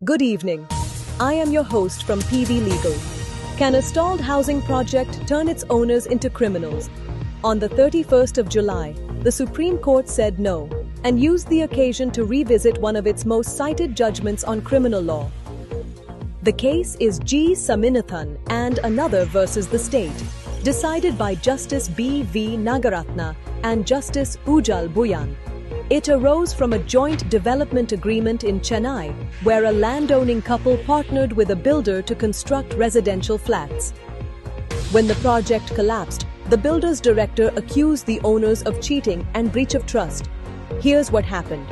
Good evening. I am your host from PV Legal. Can a stalled housing project turn its owners into criminals? On the 31st of July, the Supreme Court said no and used the occasion to revisit one of its most cited judgments on criminal law. The case is G. Saminathan and Another versus the State, decided by Justice B. V. Nagaratna and Justice Ujjal Bhuyan. It arose from a joint development agreement in Chennai, where a landowning couple partnered with a builder to construct residential flats. When the project collapsed, the builder's director accused the owners of cheating and breach of trust. Here's what happened.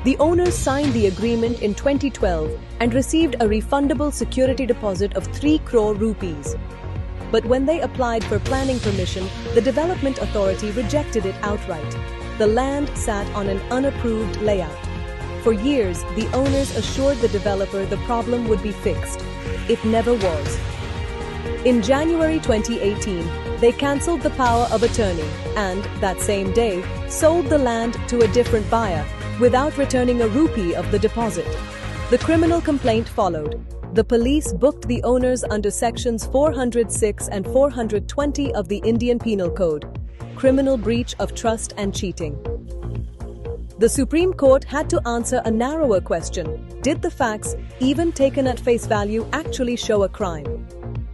The owners signed the agreement in 2012 and received a refundable security deposit of 3 crore rupees. But when they applied for planning permission, the development authority rejected it outright. The land sat on an unapproved layout. For years, the owners assured the developer the problem would be fixed. It never was. In January 2018, they cancelled the power of attorney and, that same day, sold the land to a different buyer without returning a rupee of the deposit. The criminal complaint followed. The police booked the owners under sections 406 and 420 of the Indian Penal Code. Criminal breach of trust and cheating. The Supreme Court had to answer a narrower question. Did the facts, even taken at face value, actually show a crime?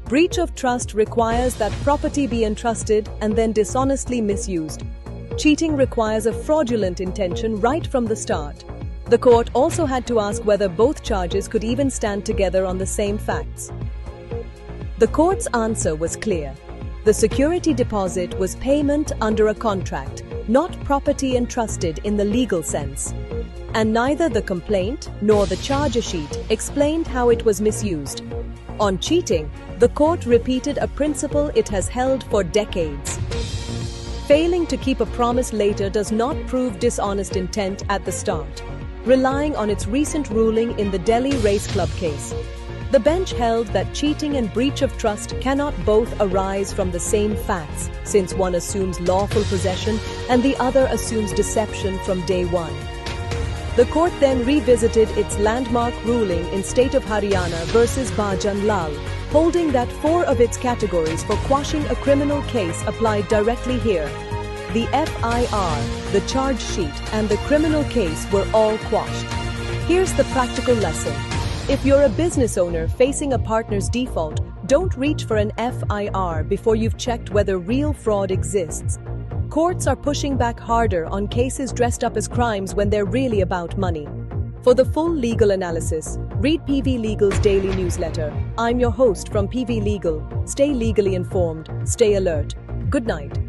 Breach of trust requires that property be entrusted and then dishonestly misused. Cheating requires a fraudulent intention right from the start. The court also had to ask whether both charges could even stand together on the same facts. The court's answer was clear. The security deposit was payment under a contract, not property entrusted in the legal sense. And neither the complaint nor the charge sheet explained how it was misused. On cheating, the court repeated a principle it has held for decades. Failing to keep a promise later does not prove dishonest intent at the start, relying on its recent ruling in the Delhi Race Club case. The bench held that cheating and breach of trust cannot both arise from the same facts, since one assumes lawful possession and the other assumes deception from day one. The court then revisited its landmark ruling in State of Haryana versus Bhajan Lal, holding that 4 of its categories for quashing a criminal case applied directly here. The FIR, the charge sheet, and the criminal case were all quashed. Here's the practical lesson. If you're a business owner facing a partner's default, don't reach for an FIR before you've checked whether real fraud exists. Courts are pushing back harder on cases dressed up as crimes when they're really about money. For the full legal analysis, read PV Legal's daily newsletter. I'm your host from PV Legal. Stay legally informed, stay alert. Good night.